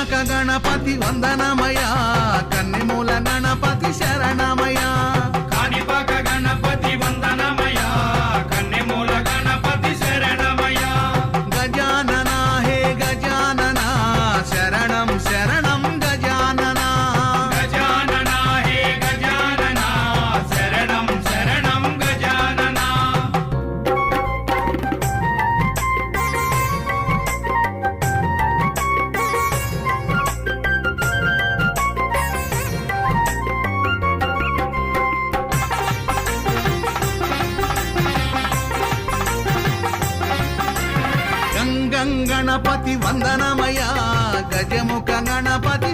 కాణిపాక గణపతి వందనమయ కన్నెమూల గణపతి శరణమయ కాణిపాక గణపతి వందనమయ కన్నెమూల గణపతి శరణమయ గజానన హే గజానన శరణం శరణం గజానన గజానన హే గజానన శరణం శరణం గజానన గంగం గణపతి వందనమయ గజముఖ గణపతి